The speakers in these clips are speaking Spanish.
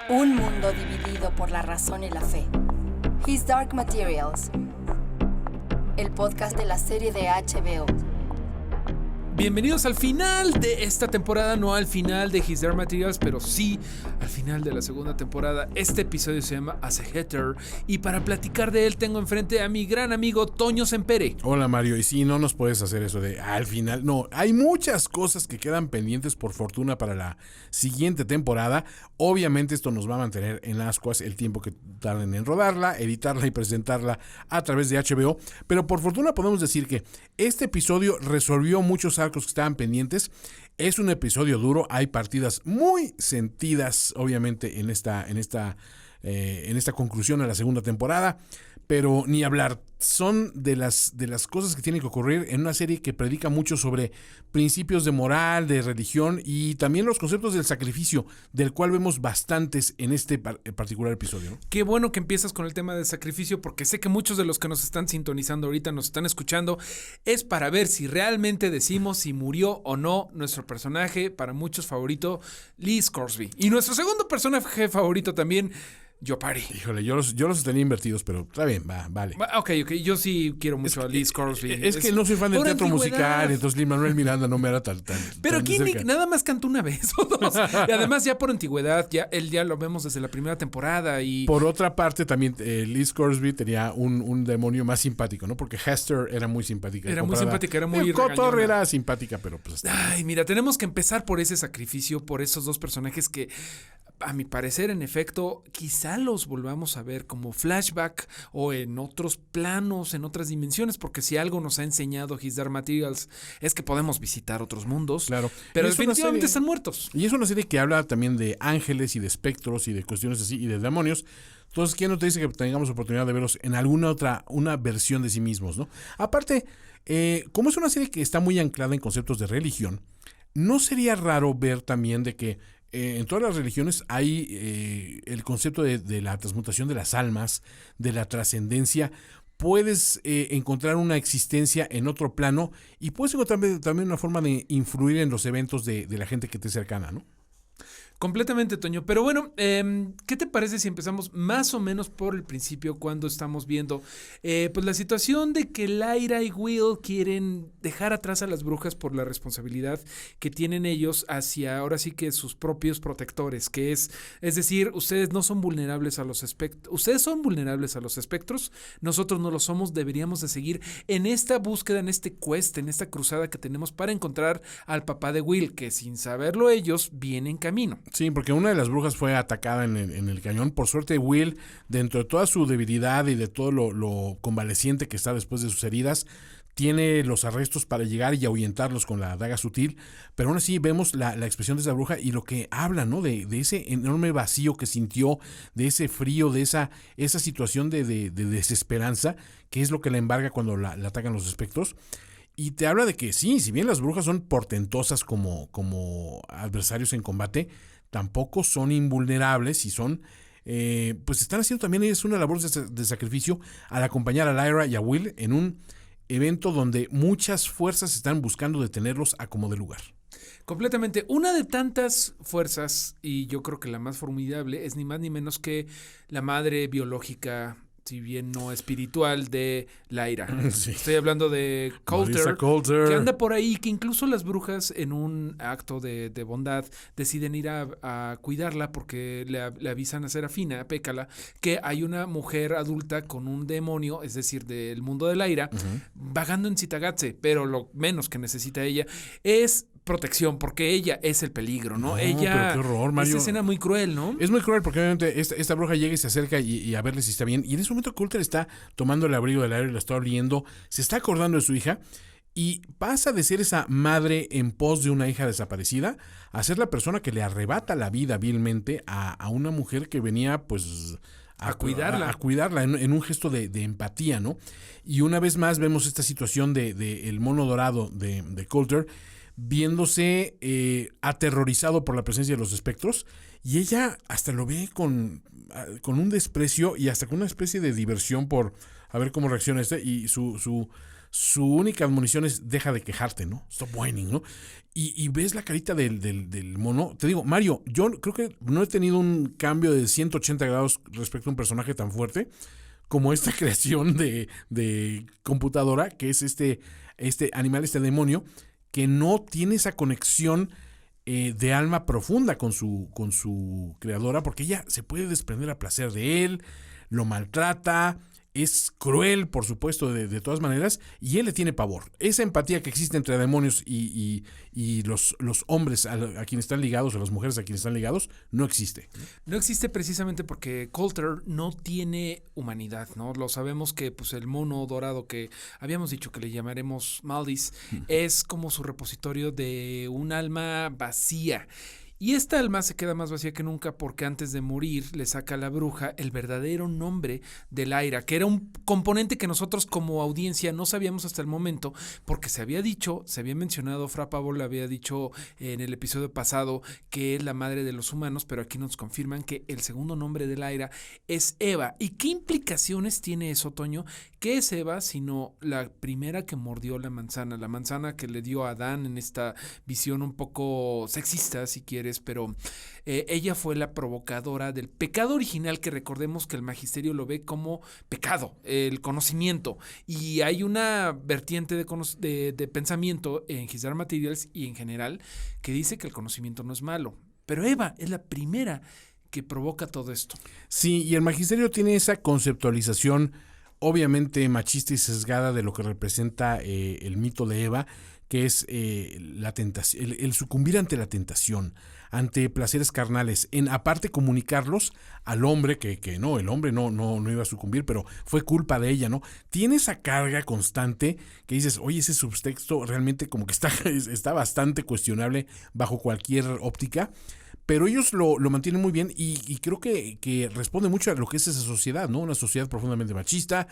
Un mundo dividido por la razón y la fe. His Dark Materials. El podcast de la serie de HBO. Bienvenidos al final de esta temporada, no al final de His Dark Materials, pero sí al final de la segunda temporada. Este episodio se llama As a Hater y para platicar de él tengo enfrente a mi gran amigo Toño Sempere. Hola Mario, y sí, no nos puedes hacer eso de al final. No, hay muchas cosas que quedan pendientes por fortuna para la siguiente temporada. Obviamente esto nos va a mantener en ascuas el tiempo que tarden en rodarla, editarla y presentarla a través de HBO. Pero por fortuna podemos decir que este episodio resolvió muchos arcos que estaban pendientes. Es un episodio duro, hay partidas muy sentidas obviamente en esta conclusión a la segunda temporada, pero ni hablar. Son de las cosas que tienen que ocurrir en una serie que predica mucho sobre principios de moral, de religión y también los conceptos del sacrificio, del cual vemos bastantes en este particular episodio, ¿no? Qué bueno que empiezas con el tema del sacrificio, porque sé que muchos de los que nos están sintonizando ahorita, nos están escuchando, es para ver si realmente decimos si murió o no nuestro personaje, para muchos favorito, Lee Scoresby. Y nuestro segundo personaje favorito también, Yopari. Híjole, yo los tenía invertidos, pero está bien, vale. Ok, yo sí quiero mucho a Lee Scoresby. Es que no soy fan del teatro musical, entonces Lin-Manuel Miranda no me era tan pero tan aquí cerca. nada más cantó una vez o dos. Y además ya por antigüedad, él ya lo vemos desde la primera temporada. Y por otra parte, también Lee Scoresby tenía un demonio más simpático, ¿no? Porque Hester era muy simpática. Era muy simpática, era muy Cotor era simpática, pero pues hasta... Ay, mira, tenemos que empezar por ese sacrificio, por esos dos personajes que, a mi parecer, en efecto, quizá los volvamos a ver como flashback o en otros planos, en otras dimensiones, porque si algo nos ha enseñado His Dark Materials es que podemos visitar otros mundos, claro, pero definitivamente están muertos. Y es una serie que habla también de ángeles y de espectros y de cuestiones así y de demonios. Entonces, ¿quién no te dice que tengamos oportunidad de verlos en alguna otra, una versión de sí mismos, ¿no? Aparte, como es una serie que está muy anclada en conceptos de religión, no sería raro ver también de que en todas las religiones hay el concepto de la transmutación de las almas, de la trascendencia. Puedes encontrar una existencia en otro plano y puedes encontrar también una forma de influir en los eventos de la gente que te cercana, ¿no? Completamente, Toño. Pero bueno, ¿qué te parece si empezamos más o menos por el principio, cuando estamos viendo pues la situación de que Lyra y Will quieren dejar atrás a las brujas por la responsabilidad que tienen ellos hacia, ahora sí que sus propios protectores, que es decir, ustedes no son vulnerables a los espectros, ustedes son vulnerables a los espectros, nosotros no lo somos, deberíamos de seguir en esta búsqueda, en este quest, en esta cruzada que tenemos para encontrar al papá de Will, que sin saberlo ellos viene en camino. Sí, porque una de las brujas fue atacada en el cañón. Por suerte, Will, dentro de toda su debilidad y de todo lo convaleciente que está después de sus heridas, tiene los arrestos para llegar y ahuyentarlos con la daga sutil. Pero aún así vemos la expresión de esa bruja y lo que habla, ¿no? De ese enorme vacío que sintió, de ese frío, de esa situación de desesperanza, que es lo que la embarga cuando la atacan los espectros. Y te habla de que sí, si bien las brujas son portentosas como adversarios en combate, tampoco son invulnerables y son, pues están haciendo también ellos una labor de sacrificio al acompañar a Lyra y a Will en un evento donde muchas fuerzas están buscando detenerlos a como de lugar. Completamente. Una de tantas fuerzas, y yo creo que la más formidable, es ni más ni menos que la madre biológica, si bien no espiritual, de Lyra. Sí. Estoy hablando de Coulter, que anda por ahí, que incluso las brujas en un acto de bondad deciden ir a cuidarla porque le avisan a Serafina, a Pécala, que hay una mujer adulta con un demonio, es decir, del mundo de Lyra, vagando en Cittàgazze, pero lo menos que necesita ella es protección, porque ella es el peligro, ¿no? Ella, pero qué horror, Mario. Esa escena muy cruel, ¿no? Es muy cruel porque obviamente esta bruja llega y se acerca y a verle si está bien. Y en ese momento Coulter está tomando el abrigo del aire y la está oliendo, se está acordando de su hija y pasa de ser esa madre en pos de una hija desaparecida a ser la persona que le arrebata la vida vilmente a una mujer que venía pues a cuidarla en un gesto de empatía, ¿no? Y una vez más vemos esta situación de el mono dorado de Coulter viéndose aterrorizado por la presencia de los espectros, y ella hasta lo ve con un desprecio y hasta con una especie de diversión por a ver cómo reacciona y su su única admonición es deja de quejarte, ¿no? Stop whining, ¿no? Y ves la carita del mono. Te digo, Mario, yo creo que no he tenido un cambio de 180 grados respecto a un personaje tan fuerte como esta creación de computadora, que es este animal, este demonio, que no tiene esa conexión de alma profunda con su creadora, porque ella se puede desprender a placer de él, lo maltrata, es cruel, por supuesto, de todas maneras, y él le tiene pavor. Esa empatía que existe entre demonios y los hombres a quienes están ligados, o las mujeres a quienes están ligados, no existe. No existe precisamente porque Coulter no tiene humanidad, ¿no? Lo sabemos que pues el mono dorado que habíamos dicho que le llamaremos Maldis es como su repositorio de un alma vacía. Y esta alma se queda más vacía que nunca porque antes de morir le saca a la bruja el verdadero nombre de Lyra, que era un componente que nosotros como audiencia no sabíamos hasta el momento, porque se había mencionado, Fra Pavol había dicho en el episodio pasado que es la madre de los humanos, pero aquí nos confirman que el segundo nombre de Lyra es Eva. ¿Y qué implicaciones tiene eso, Toño? ¿Qué es Eva sino la primera que mordió la manzana que le dio a Adán en esta visión un poco sexista, si quieres? Pero ella fue la provocadora del pecado original, que recordemos que el magisterio lo ve como pecado, el conocimiento, y hay una vertiente de pensamiento en His Dark Materials y en general que dice que el conocimiento no es malo, pero Eva es la primera que provoca todo esto. Sí, y el magisterio tiene esa conceptualización obviamente machista y sesgada de lo que representa el mito de Eva, que es la tentación, el sucumbir ante la tentación, ante placeres carnales, en aparte comunicarlos al hombre, que no, el hombre no iba a sucumbir, pero fue culpa de ella, ¿no? Tiene esa carga constante que dices, oye, ese subtexto realmente como que está bastante cuestionable bajo cualquier óptica, pero ellos lo mantienen muy bien y creo que responde mucho a lo que es esa sociedad, ¿no? Una sociedad profundamente machista,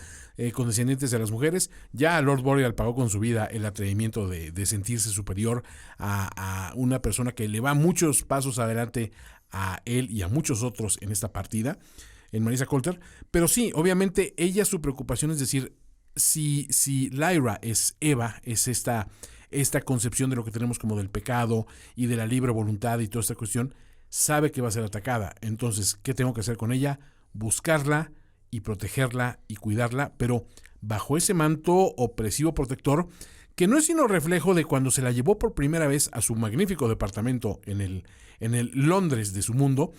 condescendientes de las mujeres. Ya Lord Boreal pagó con su vida el atrevimiento de sentirse superior a una persona que le va muchos pasos adelante a él y a muchos otros en esta partida, en Marisa Coulter. Pero sí, obviamente ella, su preocupación es decir, si Lyra es Eva, es esta concepción de lo que tenemos como del pecado y de la libre voluntad y toda esta cuestión, sabe que va a ser atacada. Entonces, ¿qué tengo que hacer con ella? Buscarla y protegerla y cuidarla, pero bajo ese manto opresivo protector, que no es sino reflejo de cuando se la llevó por primera vez a su magnífico departamento en el Londres de su mundo,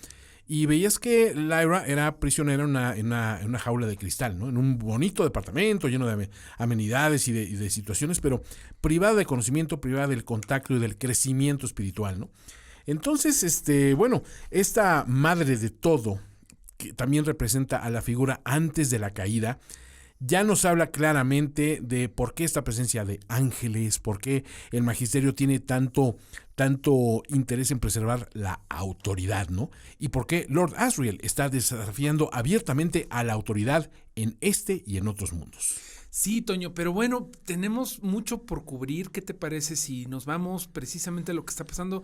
y veías que Lyra era prisionera en una jaula de cristal, ¿no? En un bonito departamento lleno de amenidades y de situaciones, pero privada de conocimiento, privada del contacto y del crecimiento espiritual, ¿no? Entonces, bueno, esta madre de todo, que también representa a la figura antes de la caída, ya nos habla claramente de por qué esta presencia de ángeles, por qué el magisterio tiene tanto interés en preservar la autoridad, ¿no? Y por qué Lord Asriel está desafiando abiertamente a la autoridad en este y en otros mundos. Sí, Toño, pero bueno, tenemos mucho por cubrir. ¿Qué te parece si nos vamos precisamente a lo que está pasando?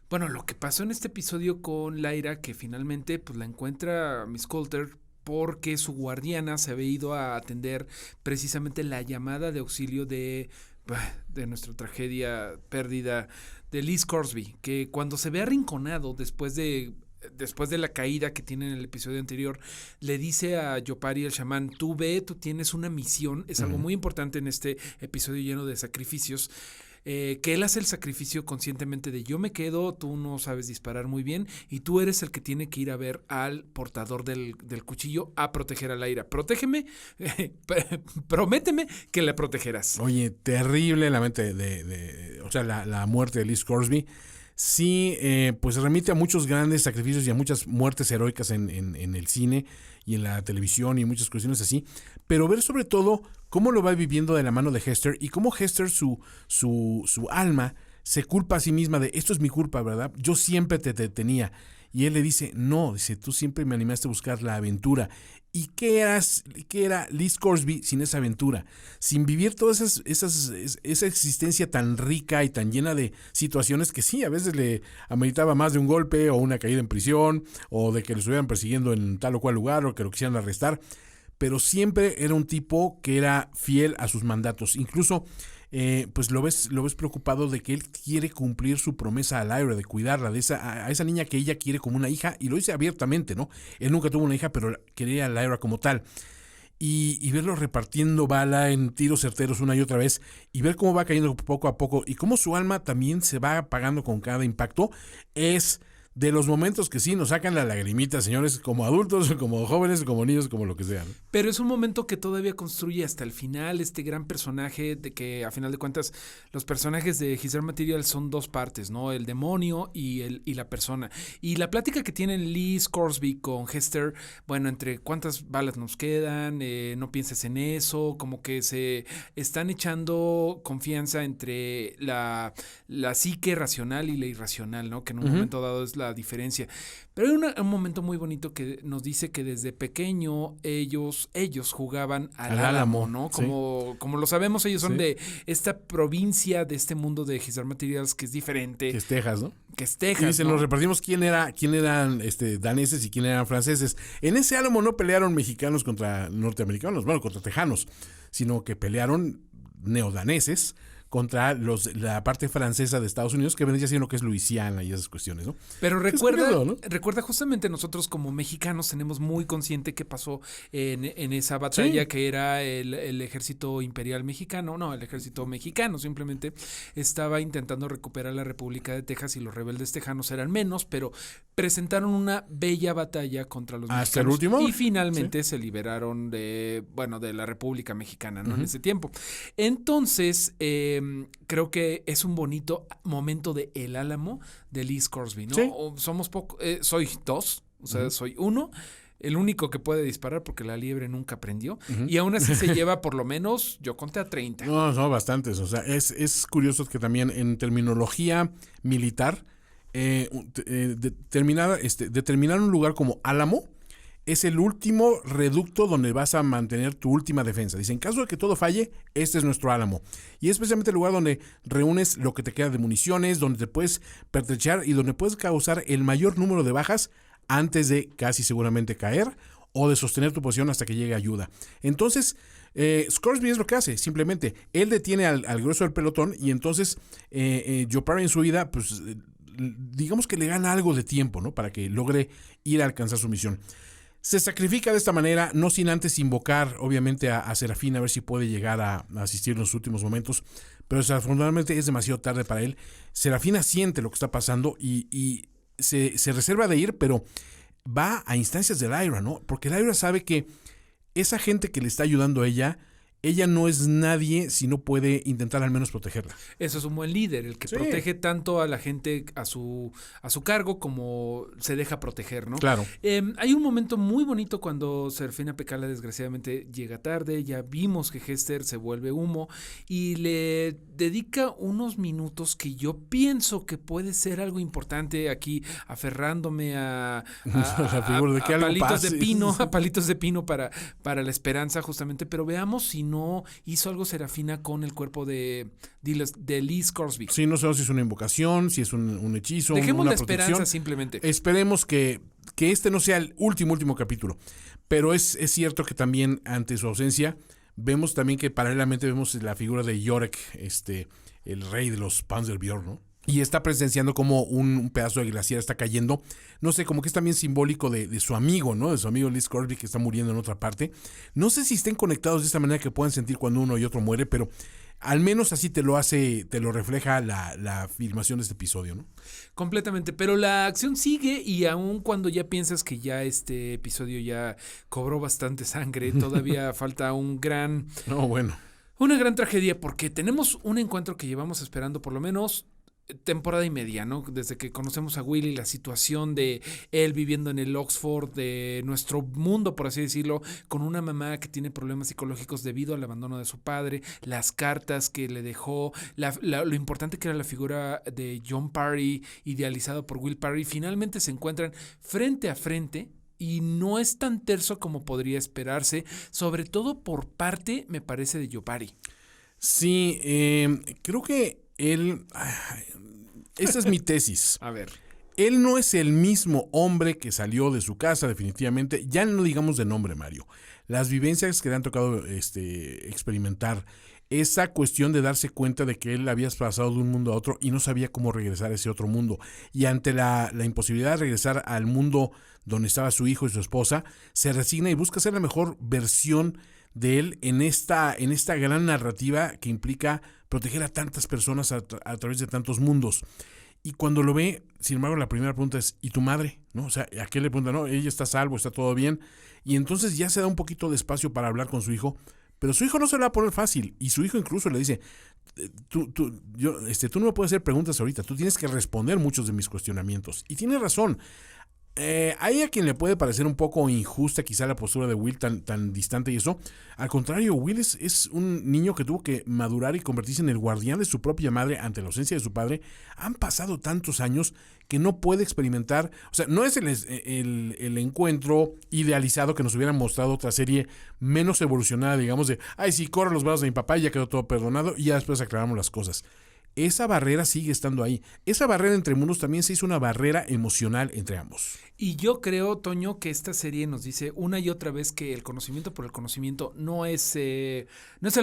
Bueno, lo que pasó en este episodio con Lyra, que finalmente pues la encuentra Miss Coulter porque su guardiana se había ido a atender precisamente la llamada de auxilio de nuestra tragedia pérdida de Lee Scoresby, que cuando se ve arrinconado después de la caída que tiene en el episodio anterior, le dice a Yopari el chamán, tú tienes una misión, es algo muy importante en este episodio lleno de sacrificios, que él hace el sacrificio conscientemente de yo me quedo, tú no sabes disparar muy bien y tú eres el que tiene que ir a ver al portador del cuchillo a proteger a Lyra. Protégeme, prométeme que la protegerás. Oye, terrible la mente o sea, la muerte de Lee Scoresby. Sí, pues remite a muchos grandes sacrificios y a muchas muertes heroicas en el cine y en la televisión y muchas cuestiones así, pero ver sobre todo cómo lo va viviendo de la mano de Hester y cómo Hester, su alma, se culpa a sí misma de esto es mi culpa, ¿verdad? Yo siempre te tenía. Y él le dice, no, dice, tú siempre me animaste a buscar la aventura. ¿Y qué era Lee Scoresby sin esa aventura? Sin vivir toda esa existencia tan rica y tan llena de situaciones que sí, a veces le ameritaba más de un golpe o una caída en prisión o de que lo estuvieran persiguiendo en tal o cual lugar o que lo quisieran arrestar. pero siempre era un tipo que era fiel a sus mandatos. Incluso, pues lo ves preocupado de que él quiere cumplir su promesa a Lyra, de cuidarla, a esa niña que ella quiere como una hija, y lo dice abiertamente, ¿no? Él nunca tuvo una hija, pero quería a Lyra como tal. Y verlo repartiendo bala en tiros certeros una y otra vez, y ver cómo va cayendo poco a poco, y cómo su alma también se va apagando con cada impacto, es de los momentos que sí nos sacan la lagrimita, señores, como adultos, como jóvenes, como niños, como lo que sea, ¿no? Pero es un momento que todavía construye hasta el final este gran personaje, de que a final de cuentas los personajes de His Dark Materials son dos partes, ¿no? El demonio y la persona. Y la plática que tienen Lee Scoresby con Hester, bueno, entre cuántas balas nos quedan, no pienses en eso, como que se están echando confianza entre la psique racional y la irracional, ¿no? Que en un momento dado es la diferencia. Pero hay un momento muy bonito que nos dice que desde pequeño ellos jugaban al Álamo, ¿no? Como lo sabemos, ellos son de esta provincia, de este mundo de His Dark Materials que es diferente. Que es Texas, ¿no? Que es Texas, y dicen, ¿no? Nos repartimos quién eran daneses y quién eran franceses. En ese Álamo no pelearon mexicanos contra norteamericanos, bueno, contra tejanos, sino que pelearon neodaneses contra la parte francesa de Estados Unidos, que vendría siendo que es Luisiana y esas cuestiones, ¿no? Pero curioso, ¿no? recuerda justamente nosotros como mexicanos tenemos muy consciente qué pasó en esa batalla, que era el ejército imperial mexicano, no, el ejército mexicano simplemente estaba intentando recuperar la República de Texas y los rebeldes tejanos eran menos, pero presentaron una bella batalla contra los hasta mexicanos el último y finalmente se liberaron de la República Mexicana, ¿no? En ese tiempo. Entonces, creo que es un bonito momento de El Álamo de Lee Scoresby, ¿no? Sí. Somos poco, soy dos, o sea, soy uno, el único que puede disparar porque la liebre nunca aprendió, y aún así se lleva por lo menos, yo conté a 30. No, bastantes. O sea, es curioso que también en terminología militar, determinar un lugar como Álamo es el último reducto donde vas a mantener tu última defensa. Dice, en caso de que todo falle, este es nuestro Álamo. Y es precisamente el lugar donde reúnes lo que te queda de municiones, donde te puedes pertrechar y donde puedes causar el mayor número de bajas antes de casi seguramente caer o de sostener tu posición hasta que llegue ayuda. Entonces, Scoresby es lo que hace. Simplemente, él detiene al grueso del pelotón y entonces Joe Parry en su vida, pues digamos que le gana algo de tiempo, ¿no? Para que logre ir a alcanzar su misión. Se sacrifica de esta manera, no sin antes invocar, obviamente, a Serafina, a ver si puede llegar a asistir en los últimos momentos, pero desafortunadamente es demasiado tarde para él. Serafina siente lo que está pasando y se reserva de ir, pero va a instancias de Lyra, ¿no? Porque Lyra sabe que esa gente que le está ayudando a ella no es nadie si no puede intentar al menos protegerla. Eso es un buen líder, el que protege tanto a la gente a su cargo como se deja proteger, ¿no? Claro. Hay un momento muy bonito cuando Serafina Pekkala desgraciadamente llega tarde, ya vimos que Hester se vuelve humo y le dedica unos minutos que yo pienso que puede ser algo importante aquí, aferrándome a palitos de pino para la esperanza justamente, pero veamos si no hizo algo Serafina con el cuerpo de Lee Scoresby. Sí, no sabemos si es una invocación, si es un hechizo, dejemos una la protección. esperanza simplemente. Esperemos que este no sea el último capítulo, pero es cierto que también ante su ausencia vemos también que paralelamente vemos la figura de Yorick, el rey de los Panzerbjörn, ¿no? Y está presenciando como un pedazo de glaciar está cayendo. No sé, como que es también simbólico de su amigo, ¿no? De su amigo Lee Scoresby que está muriendo en otra parte. No sé si estén conectados de esta manera que puedan sentir cuando uno y otro muere, pero al menos así te lo refleja la filmación de este episodio, ¿no? Completamente, pero la acción sigue y aun cuando ya piensas que ya este episodio ya cobró bastante sangre, todavía falta una gran tragedia porque tenemos un encuentro que llevamos esperando por lo menos temporada y media, ¿no? Desde que conocemos a Willy, la situación de él viviendo en el Oxford, de nuestro mundo, por así decirlo, con una mamá que tiene problemas psicológicos debido al abandono de su padre, las cartas que le dejó, lo importante que era la figura de John Parry, idealizado por Will Parry, finalmente se encuentran frente a frente. Y no es tan terso como podría esperarse, sobre todo por parte, me parece, de Joe Parry. Sí, creo que él... Esta es mi tesis. A ver. Él no es el mismo hombre que salió de su casa, definitivamente. Ya no digamos de nombre, Mario. Las vivencias que le han tocado experimentar, esa cuestión de darse cuenta de que él había pasado de un mundo a otro y no sabía cómo regresar a ese otro mundo. Y ante la imposibilidad de regresar al mundo donde estaba su hijo y su esposa, se resigna y busca ser la mejor versión de él en esta gran narrativa que implica proteger a tantas personas a través de tantos mundos. Y cuando lo ve, sin embargo, la primera pregunta es, ¿y tu madre? ¿No? O sea, ¿a qué le pregunta? No, ella está a salvo, está todo bien. Y entonces ya se da un poquito de espacio para hablar con su hijo, pero su hijo no se lo va a poner fácil. Y su hijo incluso le dice, tú no me puedes hacer preguntas ahorita, tú tienes que responder muchos de mis cuestionamientos. Y tiene razón. Hay a quien le puede parecer un poco injusta quizá la postura de Will tan distante y eso. Al contrario, Will es un niño que tuvo que madurar y convertirse en el guardián de su propia madre ante la ausencia de su padre. Han pasado tantos años que no puede experimentar, o sea, no es el encuentro idealizado que nos hubieran mostrado otra serie menos evolucionada, digamos, de, ay, sí, corre los brazos de mi papá y ya quedó todo perdonado y ya después aclaramos las cosas. Esa barrera sigue estando ahí. Esa barrera entre mundos también se hizo una barrera emocional entre ambos. Y yo creo, Toño, que esta serie nos dice una y otra vez que el conocimiento por el conocimiento no es el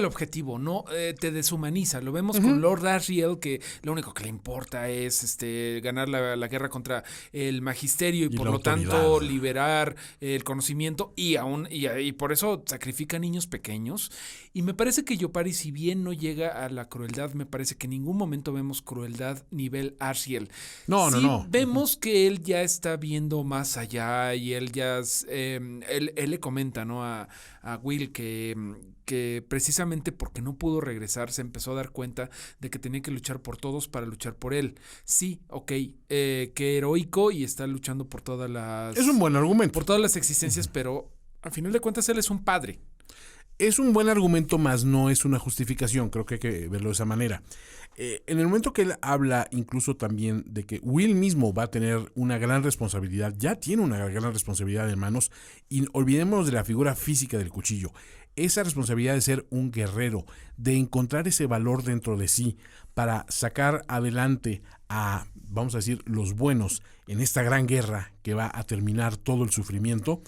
objetivo, no te deshumaniza. Lo vemos con Lord Asriel, que lo único que le importa es ganar la guerra contra el magisterio y por lo tanto liberar el conocimiento y por eso sacrifica a niños pequeños. Y me parece que Yopari, si bien no llega a la crueldad, me parece que en ningún momento vemos crueldad nivel Asriel. No. Vemos que él ya está viendo más allá y él ya él le comenta, ¿no? a Will que precisamente porque no pudo regresar se empezó a dar cuenta de que tenía que luchar por todos para luchar por él. Sí, ok, que heroico y está luchando por todas las... Es un buen argumento. Por todas las existencias, pero al final de cuentas él es un padre. Es un buen argumento, mas no es una justificación. Creo que hay que verlo de esa manera. En el momento que él habla incluso también de que Will mismo va a tener una gran responsabilidad, ya tiene una gran responsabilidad en manos, y olvidémonos de la figura física del cuchillo. Esa responsabilidad de ser un guerrero, de encontrar ese valor dentro de sí para sacar adelante a, vamos a decir, los buenos en esta gran guerra que va a terminar todo el sufrimiento.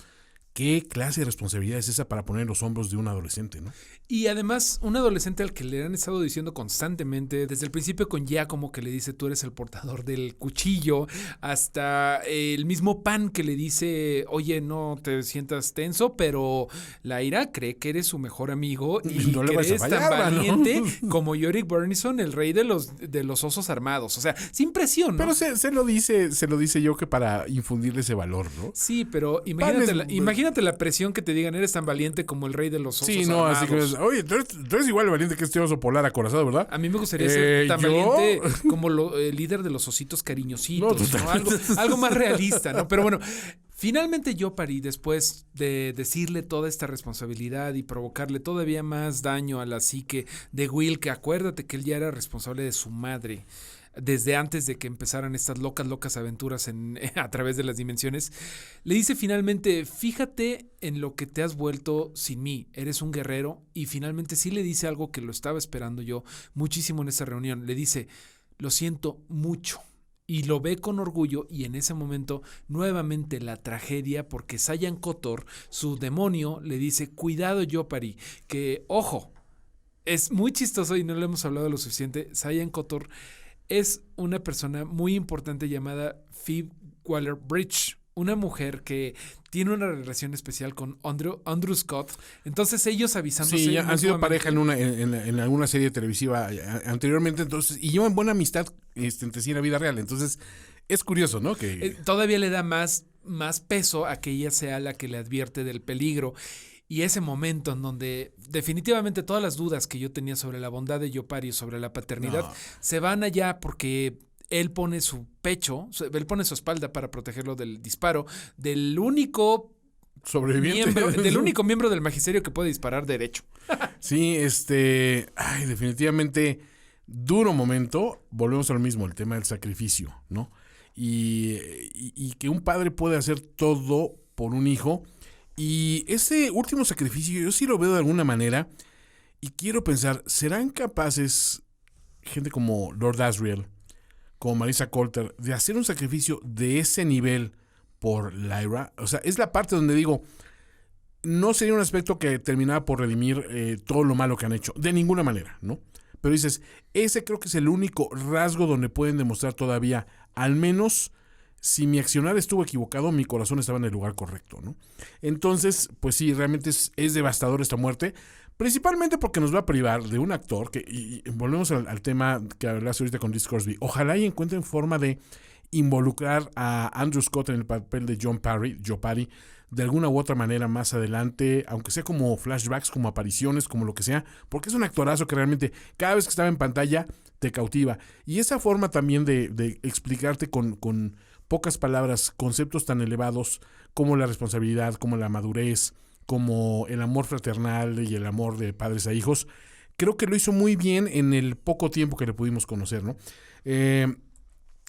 ¿Qué clase de responsabilidad es esa para poner en los hombros de un adolescente, no? Y además, un adolescente al que le han estado diciendo constantemente, desde el principio con Giacomo, que le dice tú eres el portador del cuchillo, hasta el mismo Pan que le dice, oye, no te sientas tenso, pero Lyra cree que eres su mejor amigo y no que eres tan valiente, ¿no? como Yorick Burnison, el rey de los osos armados. O sea, sin presión, ¿no? Pero se lo dice yo que para infundirle ese valor, ¿no? Sí, pero imagínate la presión que te digan, eres tan valiente como el rey de los osos armados. Así que oye, tú eres igual de valiente que este oso polar acorazado, ¿verdad? A mí me gustaría ser tan valiente como el líder de los ositos cariñositos, ¿no? Algo más realista, ¿no? Pero bueno, finalmente Yopari, después de decirle toda esta responsabilidad y provocarle todavía más daño a la psique de Will, que acuérdate que él ya era responsable de su madre desde antes de que empezaran estas locas aventuras a través de las dimensiones, le dice finalmente, fíjate en lo que te has vuelto sin mí, eres un guerrero, y finalmente sí le dice algo que lo estaba esperando yo muchísimo en esa reunión, le dice, lo siento mucho. Y lo ve con orgullo y en ese momento nuevamente la tragedia porque Sayan Kotor, su demonio, le dice, cuidado Yopari, que ojo, es muy chistoso y no lo hemos hablado lo suficiente, Sayan Kotor es una persona muy importante llamada Phoebe Waller-Bridge, una mujer que tiene una relación especial con Andrew Scott. Entonces ellos avisándose. Sí, han sido pareja en alguna serie televisiva anteriormente, entonces, y llevan buena amistad entre sí en la vida real. Entonces, es curioso, ¿no? Que todavía le da más peso a que ella sea la que le advierte del peligro. Y ese momento en donde definitivamente todas las dudas que yo tenía sobre la bondad de Yopari, sobre la paternidad, se van allá porque él pone su pecho, él pone su espalda para protegerlo del disparo del único miembro del magisterio que puede disparar derecho. Sí, definitivamente duro momento. Volvemos a lo mismo, el tema del sacrificio, ¿no? Y que un padre puede hacer todo por un hijo. Y ese último sacrificio yo sí lo veo de alguna manera y quiero pensar, ¿serán capaces gente como Lord Asriel, como Marissa Coulter, de hacer un sacrificio de ese nivel por Lyra, o sea, es la parte donde digo, no sería un aspecto que terminara por redimir todo lo malo que han hecho, de ninguna manera, ¿no? Pero dices, ese creo que es el único rasgo donde pueden demostrar todavía, al menos, si mi accionar estuvo equivocado, mi corazón estaba en el lugar correcto, ¿no? Entonces, pues sí, realmente es devastador esta muerte, principalmente porque nos va a privar de un actor, y volvemos al tema que hablaste ahorita con Lee Scoresby, ojalá y encuentren forma de involucrar a Andrew Scott en el papel de Joe Parry, de alguna u otra manera más adelante, aunque sea como flashbacks, como apariciones, como lo que sea, porque es un actorazo que realmente cada vez que estaba en pantalla te cautiva. Y esa forma también de explicarte con pocas palabras conceptos tan elevados como la responsabilidad, como la madurez, como el amor fraternal y el amor de padres a hijos, creo que lo hizo muy bien en el poco tiempo que le pudimos conocer, ¿no?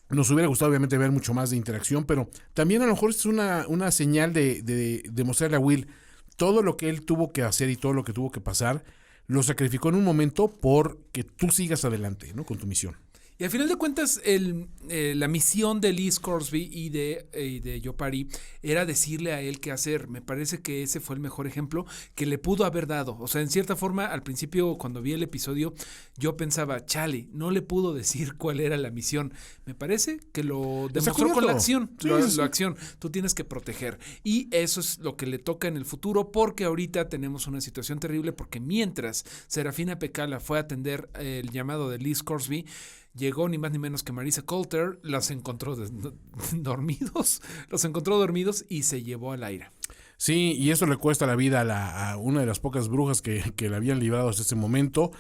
Nos hubiera gustado obviamente ver mucho más de interacción, pero también a lo mejor es una señal de mostrarle a Will todo lo que él tuvo que hacer y todo lo que tuvo que pasar, lo sacrificó en un momento por que tú sigas adelante, ¿no? Con tu misión. Y al final de cuentas, la misión de Lee Scoresby y de Joe Parry era decirle a él qué hacer. Me parece que ese fue el mejor ejemplo que le pudo haber dado. O sea, en cierta forma, al principio, cuando vi el episodio, yo pensaba, chale, no le pudo decir cuál era la misión. Me parece que lo demostró con la acción. Sí, La acción. Tú tienes que proteger. Y eso es lo que le toca en el futuro, porque ahorita tenemos una situación terrible, porque mientras Serafina Pekkala fue a atender el llamado de Lee Scoresby, llegó ni más ni menos que Marissa Coulter, los encontró dormidos y se llevó a Lyra. Sí, y eso le cuesta la vida a una de las pocas brujas que la habían librado hasta ese momento,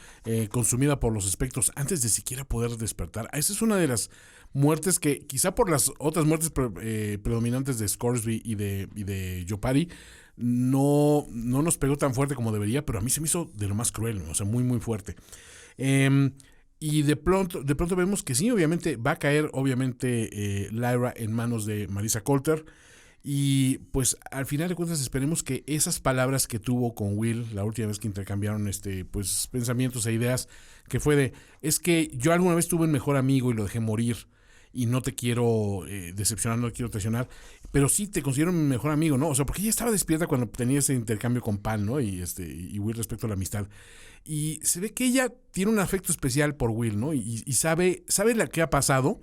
consumida por los espectros antes de siquiera poder despertar. Esa es una de las muertes que, quizá por las otras muertes predominantes de Scoresby y de Joe Parry, no nos pegó tan fuerte como debería, pero a mí se me hizo de lo más cruel, o sea, muy, muy fuerte. Y de pronto vemos que sí, obviamente va a caer Lyra en manos de Marissa Coulter, y pues al final de cuentas esperemos que esas palabras que tuvo con Will la última vez que intercambiaron pues pensamientos e ideas, que fue es que yo alguna vez tuve un mejor amigo y lo dejé morir y no te quiero decepcionar, no te quiero traicionar, pero sí te considero mi mejor amigo, ¿no? O sea, porque ella estaba despierta cuando tenía ese intercambio con Pan, ¿no? Y Will respecto a la amistad. Y se ve que ella tiene un afecto especial por Will, ¿no? Y sabe lo que ha pasado,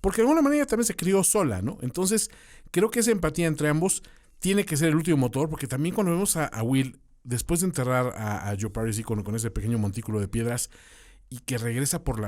porque de alguna manera ella también se crió sola, ¿no? Entonces, creo que esa empatía entre ambos tiene que ser el último motor, porque también cuando vemos a Will, después de enterrar a Joe Parry con ese pequeño montículo de piedras, y que regresa por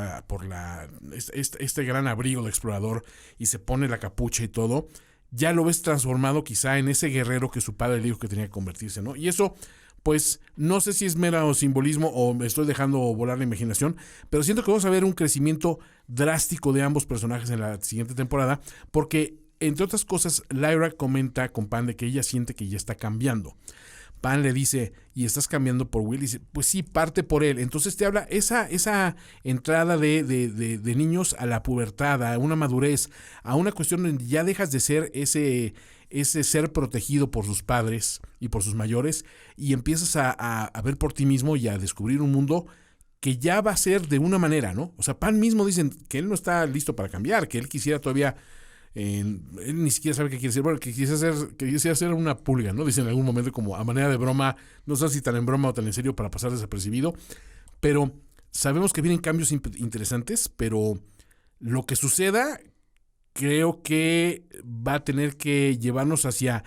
este gran abrigo de explorador y se pone la capucha y todo, ya lo ves transformado quizá en ese guerrero que su padre le dijo que tenía que convertirse, ¿no? Y eso, pues, no sé si es mero simbolismo o me estoy dejando volar la imaginación, pero siento que vamos a ver un crecimiento drástico de ambos personajes en la siguiente temporada, porque, entre otras cosas, Lyra comenta con Pan de que ella siente que ya está cambiando. Pan le dice, ¿y estás cambiando por Will? Y dice, pues sí, parte por él. Entonces te habla esa entrada de niños a la pubertad, a una madurez, a una cuestión donde ya dejas de ser ese ser protegido por sus padres y por sus mayores y empiezas a ver por ti mismo y a descubrir un mundo que ya va a ser de una manera, ¿no? O sea, Pan mismo dicen que él no está listo para cambiar, que él quisiera todavía... él ni siquiera sabe qué quiere decir. Bueno, que quisiera hacer una pulga, ¿no? Dice en algún momento como a manera de broma, no sé si tan en broma o tan en serio para pasar desapercibido, pero sabemos que vienen cambios interesantes, pero lo que suceda creo que va a tener que llevarnos hacia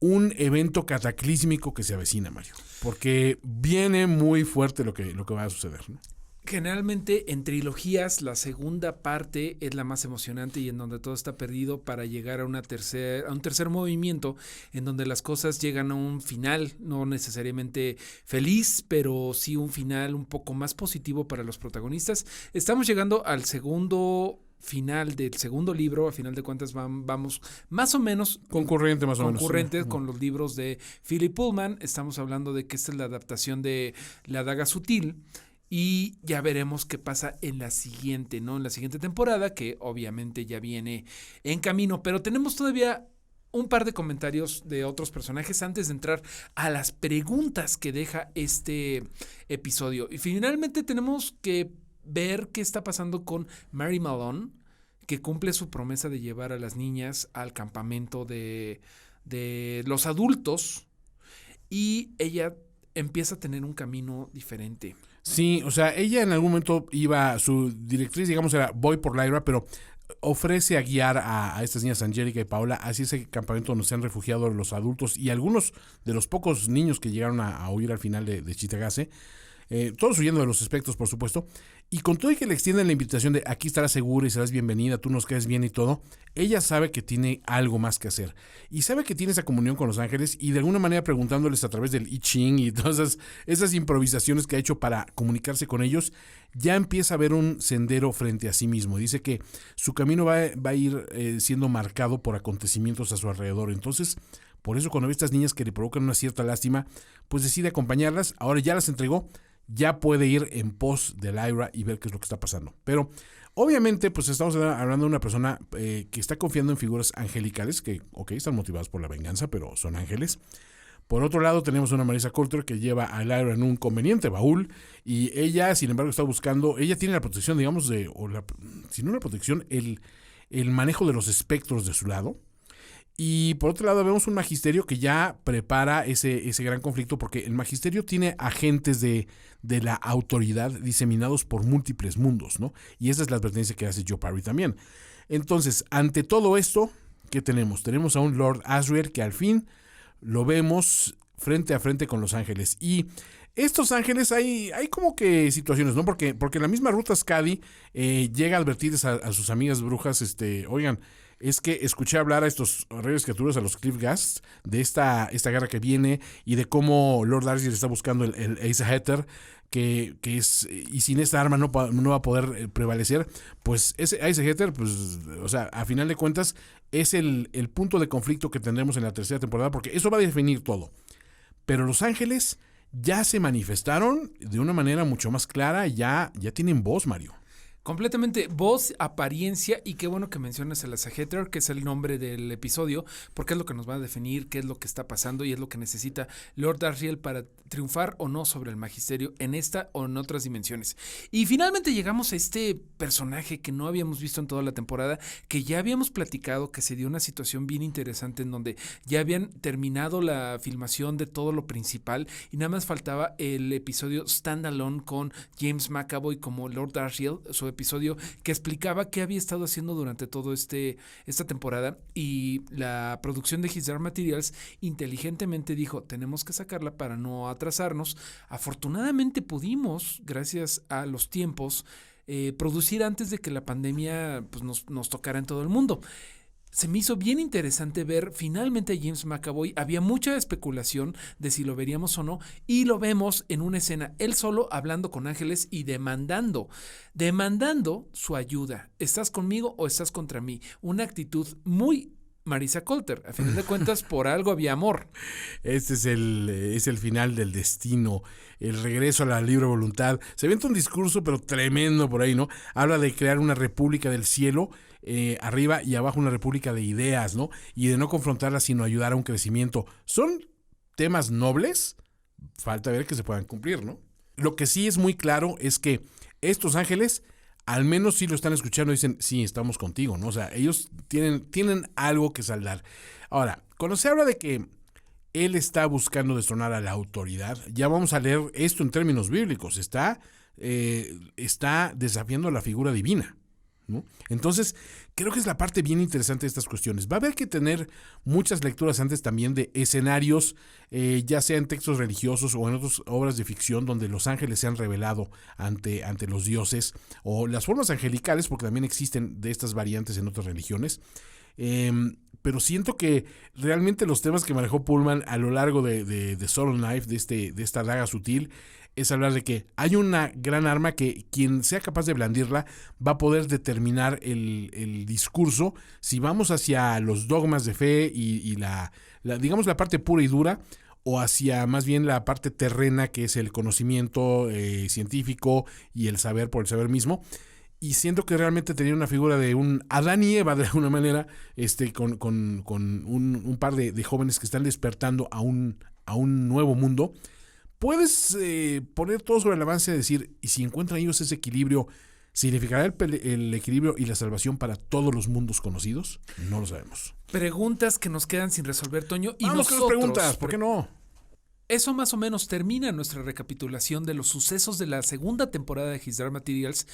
un evento cataclísmico que se avecina, Mario, porque viene muy fuerte lo que va a suceder, ¿no? Generalmente en trilogías la segunda parte es la más emocionante y en donde todo está perdido para llegar a un tercer movimiento en donde las cosas llegan a un final, no necesariamente feliz, pero sí un final un poco más positivo para los protagonistas. Estamos llegando al segundo final del segundo libro, a final de cuentas vamos más o menos concurrentes sí, con los libros de Philip Pullman. Estamos hablando de que esta es la adaptación de La Daga Sutil. Y ya veremos qué pasa en la siguiente, ¿no? En la siguiente temporada, que obviamente ya viene en camino. Pero tenemos todavía un par de comentarios de otros personajes antes de entrar a las preguntas que deja este episodio. Y finalmente tenemos que ver qué está pasando con Mary Malone, que cumple su promesa de llevar a las niñas al campamento de los adultos y ella empieza a tener un camino diferente. Sí, o sea, ella en algún momento su directriz, digamos, era voy por Lyra, pero ofrece a guiar a estas niñas, Angélica y Paola, hacia ese campamento donde se han refugiado los adultos y algunos de los pocos niños que llegaron a huir al final de Chitagase. Todos huyendo de los espectros, por supuesto, y con todo y que le extienden la invitación de aquí estarás segura y serás bienvenida, tú nos caes bien y todo, ella sabe que tiene algo más que hacer, y sabe que tiene esa comunión con los ángeles, y de alguna manera preguntándoles a través del I Ching y todas esas improvisaciones que ha hecho para comunicarse con ellos, ya empieza a ver un sendero frente a sí mismo, y dice que su camino va a ir siendo marcado por acontecimientos a su alrededor. Entonces, por eso cuando ve a estas niñas que le provocan una cierta lástima, pues decide acompañarlas. Ahora ya las entregó, ya puede ir en pos de Lyra y ver qué es lo que está pasando. Pero obviamente pues estamos hablando de una persona que está confiando en figuras angelicales que, están motivadas por la venganza, pero son ángeles. Por otro lado tenemos a una Marisa Coulter que lleva a Lyra en un conveniente baúl y ella, sin embargo, está buscando, ella tiene la protección, digamos, si no la protección, el manejo de los espectros de su lado. Y por otro lado vemos un magisterio que ya prepara ese gran conflicto, porque el magisterio tiene agentes de la autoridad diseminados por múltiples mundos, ¿no? Y esa es la advertencia que hace Joe Parry también. Entonces, ante todo esto, ¿qué tenemos? Tenemos a un Lord Asriel que al fin lo vemos frente a frente con los ángeles. Y estos ángeles hay como que situaciones, ¿no? Porque la misma Ruta Skadi llega a advertirles a sus amigas brujas, oigan, es que escuché hablar a estos horribles criaturas, a los Cliffghasts, de esta guerra que viene y de cómo Lord Asriel está buscando el Aes-Heter, que es, y sin esta arma no va a poder prevalecer. Pues ese Aes-Heter, pues, o sea, a final de cuentas, es el punto de conflicto que tendremos en la tercera temporada, porque eso va a definir todo. Pero los ángeles ya se manifestaron de una manera mucho más clara, ya tienen voz, Mario. Completamente voz, apariencia, y qué bueno que mencionas el Aes-Heter, que es el nombre del episodio, porque es lo que nos va a definir qué es lo que está pasando y es lo que necesita Lord Asriel para triunfar o no sobre el magisterio en esta o en otras dimensiones. Y finalmente llegamos a este personaje que no habíamos visto en toda la temporada, que ya habíamos platicado que se dio una situación bien interesante en donde ya habían terminado la filmación de todo lo principal y nada más faltaba el episodio standalone con James McAvoy como Lord Asriel, su episodio que explicaba qué había estado haciendo durante todo esta temporada, y la producción de His Dark Materials inteligentemente dijo, tenemos que sacarla para no atrasarnos. Afortunadamente pudimos, gracias a los tiempos, producir antes de que la pandemia pues, nos tocara en todo el mundo. Se me hizo bien interesante ver finalmente a James McAvoy. Había mucha especulación de si lo veríamos o no, y lo vemos en una escena, él solo hablando con ángeles y demandando su ayuda. ¿Estás conmigo o estás contra mí? Una actitud muy Marisa Coulter. A final de cuentas, por algo había amor. Este es el final del destino, el regreso a la libre voluntad. Se avienta un discurso, pero tremendo por ahí, ¿no? Habla de crear una república del cielo, arriba y abajo una república de ideas, ¿no? Y de no confrontarlas, sino ayudar a un crecimiento. Son temas nobles, falta ver que se puedan cumplir, ¿no? Lo que sí es muy claro es que estos ángeles, al menos si lo están escuchando, dicen, sí, estamos contigo, ¿no? O sea, ellos tienen algo que saldar. Ahora, cuando se habla de que él está buscando destronar a la autoridad, ya vamos a leer esto en términos bíblicos, está desafiando a la figura divina, ¿no? Entonces, creo que es la parte bien interesante de estas cuestiones. Va a haber que tener muchas lecturas antes también de escenarios, ya sea en textos religiosos o en otras obras de ficción donde los ángeles se han revelado ante los dioses, o las formas angelicales, porque también existen de estas variantes en otras religiones. Pero siento que realmente los temas que manejó Pullman a lo largo de Soul Knife, de esta daga sutil, es hablar de que hay una gran arma que quien sea capaz de blandirla va a poder determinar el discurso, si vamos hacia los dogmas de fe y digamos la parte pura y dura, o hacia más bien la parte terrena, que es el conocimiento científico y el saber por el saber mismo. Y siento que realmente tenía una figura de un Adán y Eva de alguna manera, con un par de jóvenes que están despertando a un nuevo mundo. Puedes poner todo sobre el avance y decir, y si encuentran ellos ese equilibrio, ¿Significará el equilibrio y la salvación para todos los mundos conocidos? No lo sabemos. Preguntas que nos quedan sin resolver, Toño. Y Vamos con las preguntas, ¿por qué no? Eso más o menos termina nuestra recapitulación de los sucesos de la segunda temporada de His Dark Materials,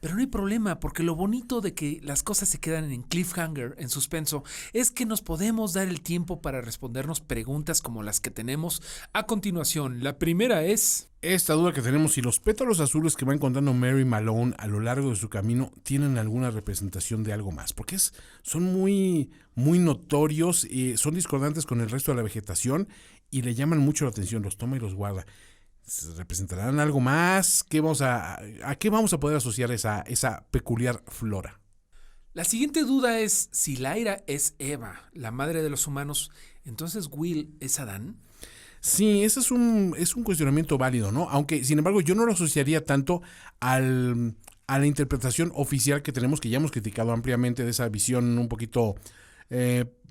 pero no hay problema, porque lo bonito de que las cosas se quedan en cliffhanger, en suspenso, es que nos podemos dar el tiempo para respondernos preguntas como las que tenemos a continuación. La primera es... Esta duda que tenemos, si los pétalos azules que va encontrando Mary Malone a lo largo de su camino tienen alguna representación de algo más, porque son muy notorios, son discordantes con el resto de la vegetación y le llaman mucho la atención, los toma y los guarda. ¿Representarán algo más? ¿A qué vamos a poder asociar esa peculiar flora? La siguiente duda es, si Lyra es Eva, la madre de los humanos, ¿entonces Will es Adán? Sí, ese es un cuestionamiento válido, ¿no? Aunque, sin embargo, yo no lo asociaría tanto a la interpretación oficial que tenemos, que ya hemos criticado ampliamente, de esa visión un poquito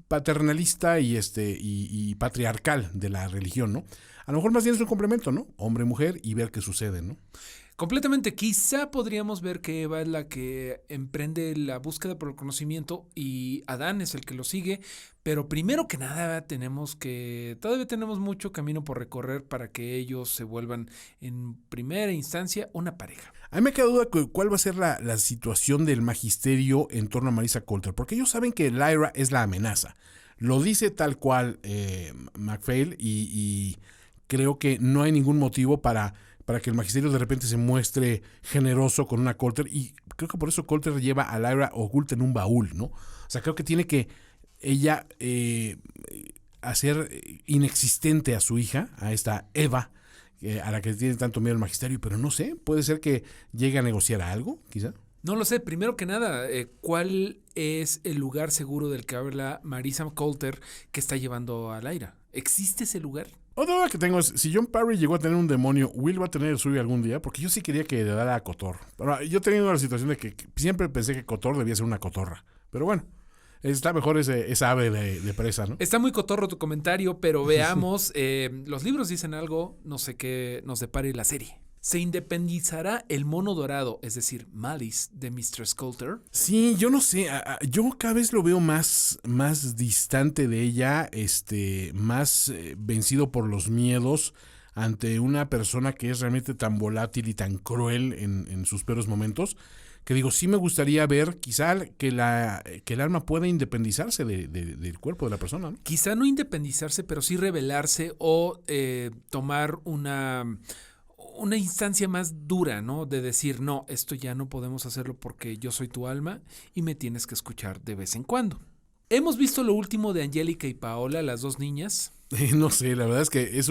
paternalista y patriarcal de la religión, ¿no? A lo mejor más bien es un complemento, ¿no? Hombre-mujer y ver qué sucede, ¿no? Completamente. Quizá podríamos ver que Eva es la que emprende la búsqueda por el conocimiento y Adán es el que lo sigue, pero primero que nada todavía tenemos mucho camino por recorrer para que ellos se vuelvan en primera instancia una pareja. A mí me queda duda cuál va a ser la situación del magisterio en torno a Marissa Coulter, porque ellos saben que Lyra es la amenaza. Lo dice tal cual MacPhail y creo que no hay ningún motivo para que el magisterio de repente se muestre generoso con una Coulter, y creo que por eso Coulter lleva a Lyra oculta en un baúl, ¿no? O sea, creo que tiene que ella hacer inexistente a su hija, a esta Eva, a la que tiene tanto miedo el magisterio, pero no sé, puede ser que llegue a negociar algo, quizá. No lo sé. Primero que nada, ¿cuál es el lugar seguro del que habla Marissa Coulter que está llevando a Lyra? ¿Existe ese lugar? Otra duda que tengo es, si John Parry llegó a tener un demonio, ¿Will va a tener el suyo algún día? Porque yo sí quería que le dara a Kotor. Pero yo he tenido la situación de que siempre pensé que Kotor debía ser una cotorra. Pero bueno, está mejor esa ave de presa, ¿no? Está muy cotorro tu comentario, pero veamos. Los libros dicen algo, no sé qué nos depare la serie. ¿Se independizará el mono dorado, es decir, Malice, de Mistress Coulter? Sí, yo no sé. Yo cada vez lo veo más distante de ella, más vencido por los miedos ante una persona que es realmente tan volátil y tan cruel en sus peores momentos, que digo, sí me gustaría ver quizá que el alma pueda independizarse del cuerpo de la persona, ¿no? Quizá no independizarse, pero sí rebelarse o tomar una instancia más dura, ¿no? De decir, no, esto ya no podemos hacerlo porque yo soy tu alma y me tienes que escuchar de vez en cuando. Hemos visto lo último de Angélica y Paola, las dos niñas. No sé, la verdad es que es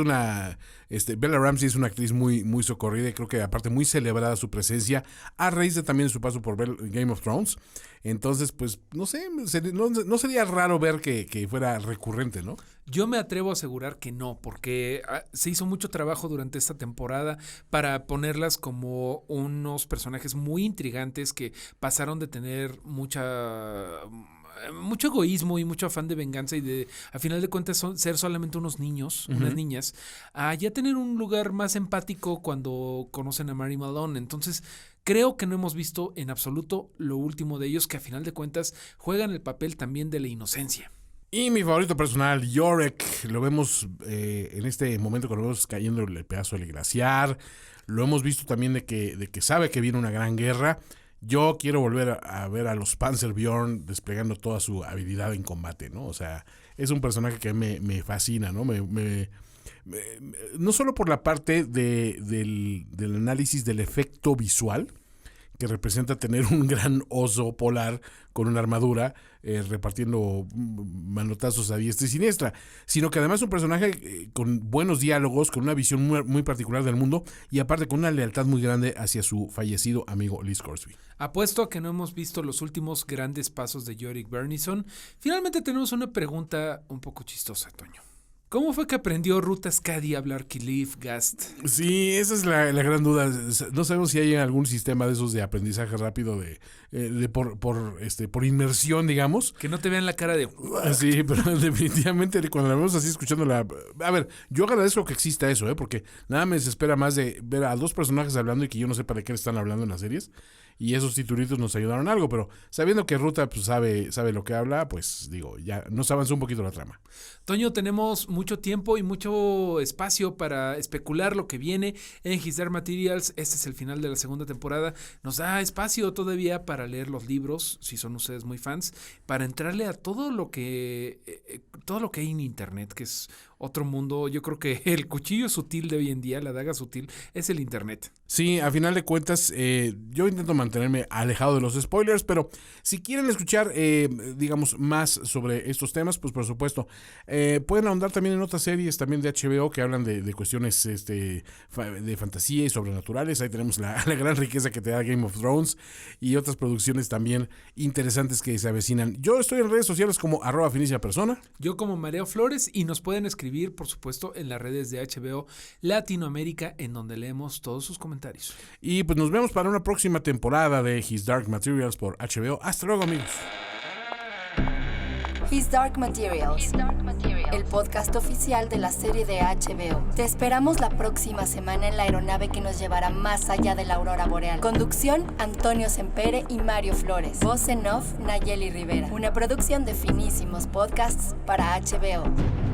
Bella Ramsey es una actriz muy, muy socorrida y creo que aparte muy celebrada su presencia a raíz de también su paso por Game of Thrones. Entonces, pues, no sé, no sería raro ver que fuera recurrente, ¿no? Yo me atrevo a asegurar que no, porque se hizo mucho trabajo durante esta temporada para ponerlas como unos personajes muy intrigantes que pasaron de tener mucho egoísmo y mucho afán de venganza y a final de cuentas ser solamente unos niños, unas niñas, a ya tener un lugar más empático cuando conocen a Mary Malone. Entonces creo que no hemos visto en absoluto lo último de ellos, que a final de cuentas juegan el papel también de la inocencia. Y mi favorito personal, Yorick, lo vemos en este momento cuando lo vemos cayendo el pedazo del glaciar, lo hemos visto también de que sabe que viene una gran guerra. Yo quiero volver a ver a los Panzerbjörn desplegando toda su habilidad en combate, ¿no? O sea, es un personaje que me fascina, ¿no? No solo por la parte del análisis del efecto visual, que representa tener un gran oso polar con una armadura repartiendo manotazos a diestra y siniestra, sino que además es un personaje con buenos diálogos, con una visión muy, muy particular del mundo y aparte con una lealtad muy grande hacia su fallecido amigo Lee Scoresby. Apuesto a que no hemos visto los últimos grandes pasos de Yorick Bernison. Finalmente tenemos una pregunta un poco chistosa, Toño. ¿Cómo fue que aprendió Ruth Ascadi a hablar Kiliv Gast? Sí, esa es la gran duda. No sabemos si hay algún sistema de esos de aprendizaje rápido por inmersión, digamos. Que no te vean la cara de... Sí, pero definitivamente cuando la vemos así escuchándola... A ver, yo agradezco que exista eso, porque nada me desespera más de ver a dos personajes hablando y que yo no sepa de qué están hablando en las series. y esos titulitos nos ayudaron algo, pero sabiendo que Ruta pues, sabe lo que habla, pues digo, ya nos avanzó un poquito la trama. Toño, tenemos mucho tiempo y mucho espacio para especular lo que viene en His Dark Materials. Este es el final de la segunda temporada. Nos da espacio todavía para leer los libros, si son ustedes muy fans, para entrarle a todo lo que hay en internet, que es otro mundo. Yo creo que el cuchillo sutil de hoy en día, la daga sutil, es el internet. Sí, a final de cuentas, yo intento mantenerme alejado de los spoilers, pero si quieren escuchar, digamos, más sobre estos temas, pues por supuesto, pueden ahondar también en otras series también de HBO que hablan de cuestiones de fantasía y sobrenaturales. Ahí tenemos la gran riqueza que te da Game of Thrones y otras producciones también interesantes que se avecinan. Yo estoy en redes sociales como @finísimapersona. Yo como Mareo Flores, y nos pueden escribir, por supuesto, en las redes de HBO Latinoamérica, en donde leemos todos sus comentarios. Y pues nos vemos para una próxima temporada de His Dark Materials por HBO. Hasta luego, amigos. His Dark Materials, el podcast oficial de la serie de HBO. Te esperamos la próxima semana en la aeronave que nos llevará más allá de la aurora boreal. Conducción, Antonio Sempere y Mario Flores. Voz en off, Nayeli Rivera. Una producción de Finísimos Podcasts para HBO.